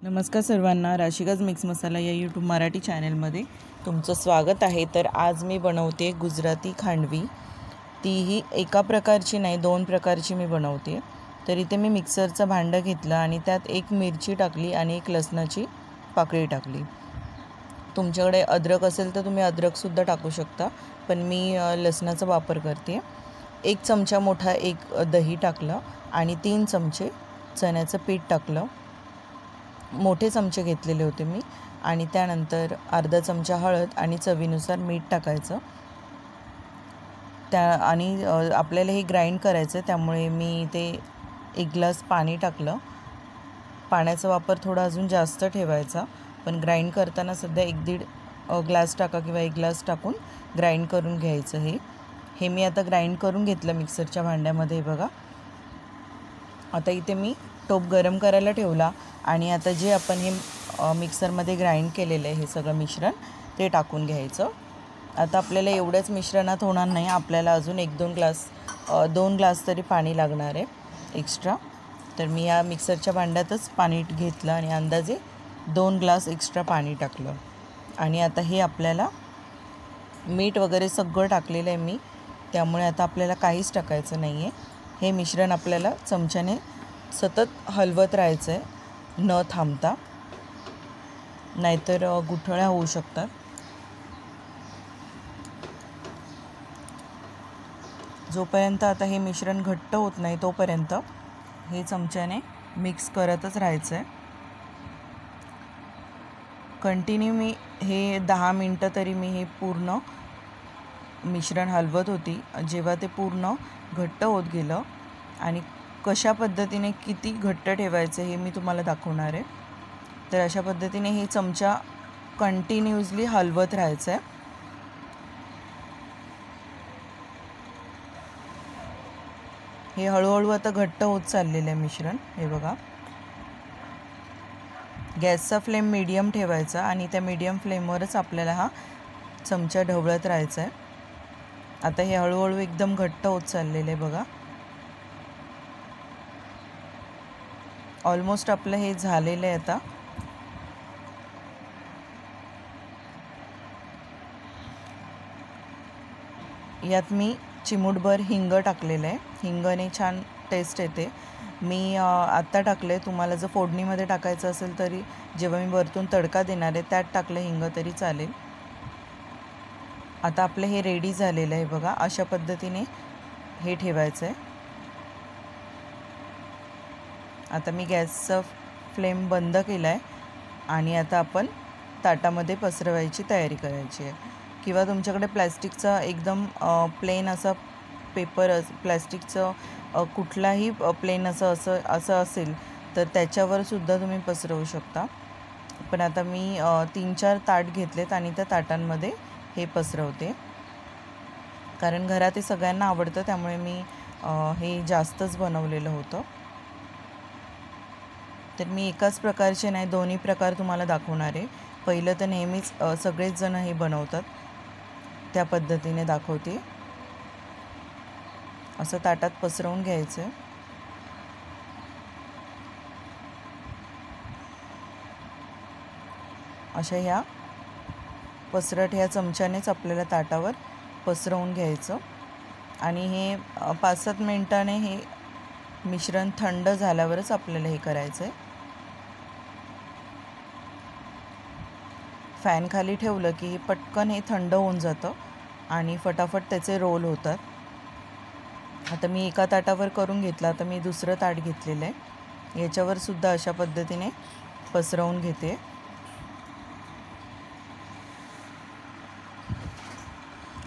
नमस्कार सर्वांना, राशिकाज मिक्स मसाला या यूट्यूब मराठी चॅनलमध्ये तुमचं स्वागत आहे। तर आज मी बनवते गुजराती खांडवी। तीही एका प्रकारची नाही, दोन प्रकारची मी बनवते। तर इथे मी मिक्सरचं भांडं घेतलं आणि त्यात एक मिरची टाकली आणि एक लसणाची पाकळी टाकली। तुमच्याकडे अद्रक असेल तर तुम्ही अद्रकसुद्धा टाकू शकता, पण मी लसणाचा वापर करते। एक चमचा मोठा एक दही टाकलं आणि 3 चमचे चण्याचं पीठ टाकलं। मोठे चमचे घेतलेले होते मी। आणि त्यानंतर अर्धा चमचा हळद आणि चवीनुसार मीठ टाकायचं। आणि आपल्याला हे ग्राइंड करायचं, त्यामुळे मी इथे 1 ग्लास पाणी टाकलं। पाण्याचा वापर थोडा अजून जास्त ठेवायचा, पण ग्राइंड करताना सध्या 1-1.5 ग्लास टाका किंवा 1 ग्लास टाकून ग्राइंड करून घ्यायचं। हे मी आता ग्राइंड करून घेतलं मिक्सरच्या भांड्यामध्ये। बघा, आता इथे मी टोप गरम करायला ठेवला आणि आता जे आपण हे मिक्सरमध्ये ग्राइंड केलेलं आहे हे सगळं मिश्रण ते टाकून घ्यायचं। आता आपल्याला एवढ्याच मिश्रणात होणार नाही, आपल्याला अजून 2 ग्लास तरी पाणी लागणार आहे एक्स्ट्रा। तर मी या मिक्सरच्या भांड्यातच पाणी घेतलं आणि अंदाजे 2 ग्लास एक्स्ट्रा पाणी टाकलं। आणि आता हे आपल्याला मीठ वगैरे सगळं टाकलेलं आहे मी, त्यामुळे आता आपल्याला काहीच टाकायचं नाही आहे। हे मिश्रण आपल्याला चमच्याने सतत हलवत राहायचं आहे न थांबता, नाहीतर गुठळ्या होऊ शकतात। जोपर्यंत आता हे मिश्रण घट्ट होत नाही तोपर्यंत हे चमच्याने मिक्स करतच राहायचं आहे। कंटिन्यू मी हे 10 मिनटं तरी मी हे पूर्ण मिश्रण हलवत होती, जेव्हा ते पूर्ण घट्ट होत गेलं। आणि कशा पद्धतीने किती घट्ट ठेवायचं हे मी तुम्हाला दाखवणार आहे। तर अशा पद्धतीने हे चमचा कंटिन्यूअसली हलवत राहायचं आहे। हे हळूहळू आता घट्ट होत चाललेलं आहे मिश्रण। हे बघा, गॅसचा फ्लेम मीडियम ठेवायचा आणि त्या मीडियम फ्लेमवरच आपल्याला हा चमचा ढवळत राहायचा आहे। आता हे हळूहळू एकदम घट्ट होत चाललेलं आहे। बघा, ऑलमोस्ट आपलं हे झालेलं आहे। आता यात मी चिमूटभर हिंग टाकलेलं आहे। हिंगाने छान टेस्ट येते। मी आत्ता टाकले, तुम्हाला जर फोडणीमध्ये टाकायचं असेल तरी जेव्हा मी वरतून तडका देणार आहे त्यात टाकलं हिंग तरी चालेल। आता आपलं हे रेडी झालेलं आहे। बघा, अशा पद्धतीने हे ठेवायचं आहे। आता मी गॅसचा फ्लेम बंद केला आहे आणि आता आपण ताटामध्ये पसरवायची तयारी करायची आहे। किंवा तुमच्याकडे प्लॅस्टिकचा एकदम प्लेन असा पेपर, प्लॅस्टिकचं कुठलाही प्लेन असं असेल तर त्याच्यावर सुद्धा तुम्ही पसरवू शकता। पण आता मी 3-4 ताट घेतलेत आणि त्या ताटांमध्ये हे पसरवते, कारण घरात हे सगळ्यांना आवडतं, त्यामुळे मी हे जास्तच बनवलेलं होतं। तर मी एकाच प्रकारचे नाही, दोन्ही प्रकार तुम्हाला दाखवणार आहे। पहिलं तर नेहमीच सगळेच जण हे बनवतात त्या पद्धतीने दाखवते। असं ताटात पसरवून घ्यायचं आहे। अशा ह्या पसरट ह्या चमच्यानेच आपल्याला ताटावर पसरवून घ्यायचं। आणि हे 5-7 मिनिटाने हे मिश्रण थंड झाल्यावरच आपल्याला हे करायचं आहे। फॅन खाली ठेवलं की पटकन हे थंड होऊन जातं आणि फटाफट त्याचे रोल होतात। आता मी एका ताटावर करून घेतलं, आता मी दुसरं ताट घेतलेलं आहे, याच्यावर सुद्धा अशा पद्धतीने पसरवून घेते।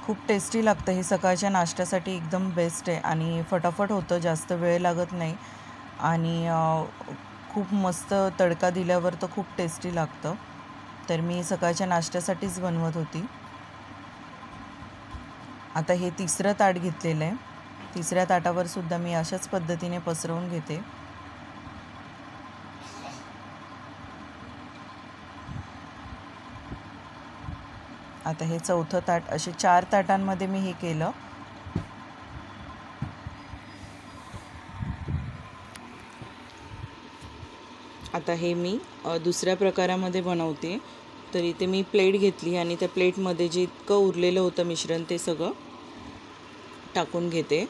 खूप टेस्टी लागतं हे, सकाळच्या नाश्त्यासाठी एकदम बेस्ट आहे आणि फटाफट होतं, जास्त वेळ लागत नाही आणि खूप मस्त तडका दिल्यावर तर खूप टेस्टी लागतं। तर मी सकाळच्या नाश्त्यासाठीच बनवत होती। आता हे तिसरं ताट घेतलेलं आहे, तिसऱ्या ताटावर सुद्धा मी अशाच पद्धतीने पसरवून घेते। आता हे चौथं ताट, असे 4 ताटांमध्ये मी हे केलं। आता आता हे मी दुसऱ्या प्रकारामध्ये बनवते. तर इथे मी प्लेट घेतली आणि त्या प्लेटमध्ये जे इतकं उरलेलं होतं मिश्रण ते सगळं टाकून घेते.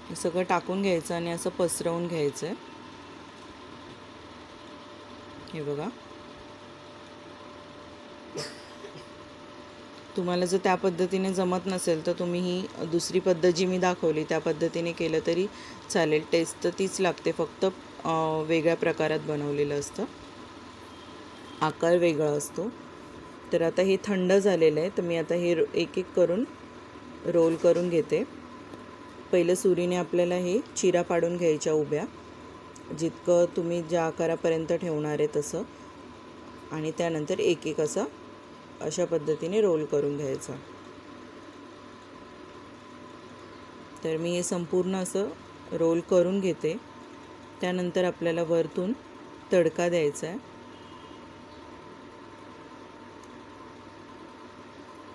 हे सगळं टाकून घ्यायचं आणि असं पसरवून घ्यायचं आहे. हे बघा, तुम्हाला जर त्या पद्धतीने जमत नसेल तर तुम्ही ही दुसरी पद्धत जी मी दाखवली त्या पद्धतीने केलं तरी चालेल. टेस्ट तर तीच लागते, फक्त वेगळ्या प्रकारात बनवलेलं असतं, आकार वेगळा असतो. तर आता हे थंड झालेलं आहे, तर मी आता हे एक एक करून रोल करून घेते. पहिलं सुरीने आपल्याला हे चिरा पाडून घ्यायच्या उभ्या, जितकं तुम्ही ज्या आकारापर्यंत ठेवणार आहे तसं, आणि त्यानंतर एक एक असं अशा पद्धतीने रोल करून घ्यायचा. तर मी हे संपूर्ण असं रोल करून घेते. त्यानंतर आपल्याला वरतून तडका द्यायचा आहे.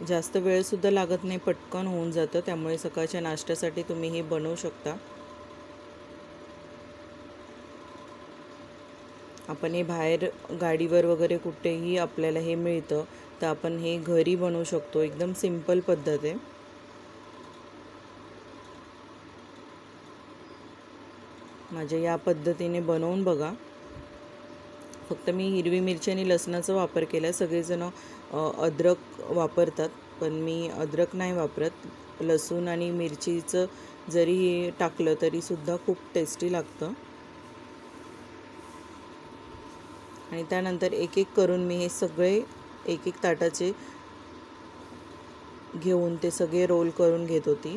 जास्त वेळसुद्धा लागत नाही, पटकन होऊन जातं. त्यामुळे सकाळच्या नाश्त्यासाठी तुम्ही हे बनवू शकता. आपण हे बाहेर गाडीवर वगैरे कुठेही आपल्याला हे मिळतं, तर आपण हे घरी बनवू शकतो. एकदम सिंपल पद्धत आहे. माझ्या या पद्धतीने बनवून बघा. फक्त मी हिरवी मिरची आणि लसणाचा वापर केला. सगळेजण अद्रक वापरतात, पण मी अद्रक नाही वापरत. लसूण आणि मिरचीचं जरी टाकलं तरीसुद्धा खूप टेस्टी लागतं. आणि त्यानंतर एक एक करून मी हे सगळे एक एक ताटाचे घेऊन ते सगळे रोल करून घेत होती.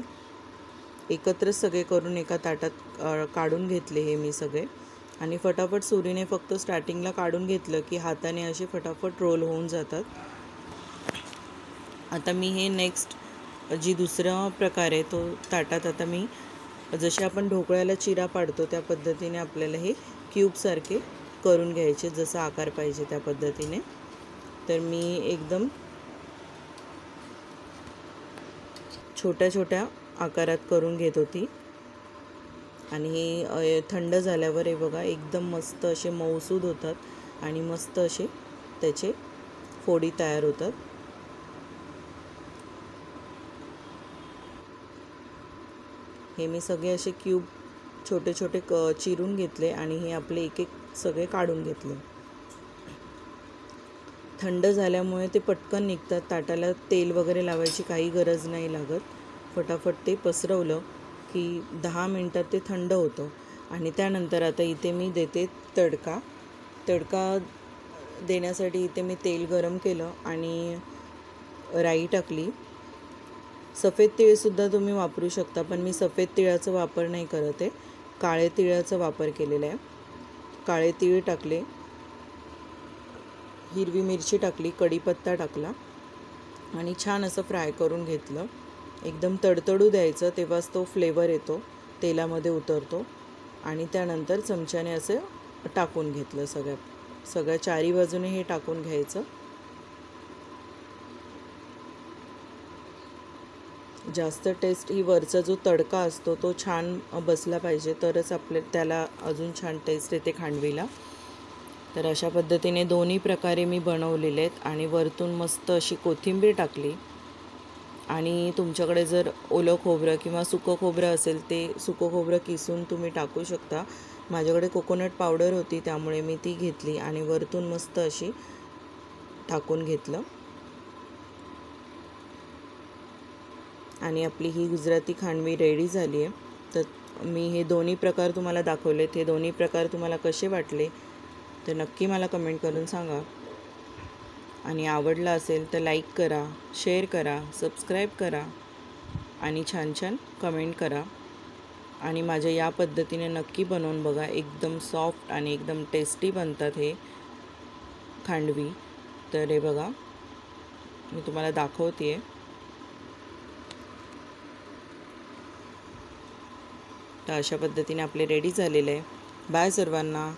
एकत्रच सगळे करून एका ताटात काढून घेतले हे मी सगळे. आणि फटाफट सुरीने फक्त स्टार्टिंगला काढून घेतलं की हाताने असे फटाफट रोल होऊन जातात. आता मी हे नेक्स्ट जी दुसरा प्रकार आहे तो ताटात आता मी जसे आपण ढोकळ्याला चिरा पाडतो त्या पद्धतीने आपल्याला हे क्यूबसारखे करून घ्यायचे, जसा आकार पाहिजे त्या पद्धतीने. तर मी एकदम छोट्या छोट्या आकारात करून घेत होती. आणि हे थंड झाल्यावर हे बघा एकदम मस्त असे मऊसूद होतात आणि मस्त असे त्याचे फोडी तयार होतात. हे मी सगळे असे क्यूब छोटे छोटे चिरून घेतले आणि हे आपले एक एक सगळे काढून घेतले. थंड झाल्यामुळे ते पटकन निघतात. ताटाला तेल वगैरे लावायची काही गरज नाही लागत. फटाफट ते पसरवलं की 10 मिनटात ते थंड होतं. आणि त्यानंतर आता इथे मी देते तडका देण्यासाठी इथे मी तेल गरम केलं आणि राई टाकली. सफेद तीळसुद्धा तुम्ही वापरू शकता, पण मी सफेद तिळाचा वापर नाही करत आहे, काळे तिळाचा वापर केलेला आहे. काळे तीळ टाकले, हिरवी मिरची टाकली, कढीपत्ता टाकला आणि छान असं फ्राय करून घेतलं. एकदम तडतडू द्यायचं, तेव्हाच तो फ्लेवर येतो, तेलामध्ये उतरतो. आणि त्यानंतर चमच्याने असं टाकून घेतलं सगळ्या चारी बाजूने हे टाकून घ्यायचं. जास्त टेस्ट ही वरचा जो तडका असतो तो छान बसला पाहिजे, तरच त्याला अजून छान टेस्ट येते खांडवीला. तर अशा पद्धतीने दोन्ही प्रकारे मी बनवलेले आहेत. आणि वरतून मस्त अशी कोथिंबीर टाकली. आणि तुमच्याकडे जर ओलं खोबरं किंवा सुकं खोबरं असेल ते सुकं खोबरं किसून तुम्ही टाकू शकता. माझ्याकडे कोकोनट पावडर होती त्यामुळे मी ती घेतली आणि वरतून मस्त अशी टाकून घेतलं. आणि आपली ही गुजराती खांडवी रेडी झाली आहे. तर मी हे दोन्ही प्रकार तुम्हाला दाखवलेत. हे दोन्ही प्रकार तुम्हाला कसे वाटले तर नक्की मला कमेंट करून सांगा. आणि आवडला असेल तर लाईक करा, शेअर करा, सबस्क्राईब करा आणि छान छान कमेंट करा. आणि माझ्या या पद्धतीने नक्की बनवून बघा. एकदम सॉफ्ट आणि एकदम टेस्टी बनतात हे खांडवी. तर हे बघा मी तुम्हाला दाखवते आहे. तर अशा पद्धतीने आपले रेडी झालेले आहे. बाय सर्वांना.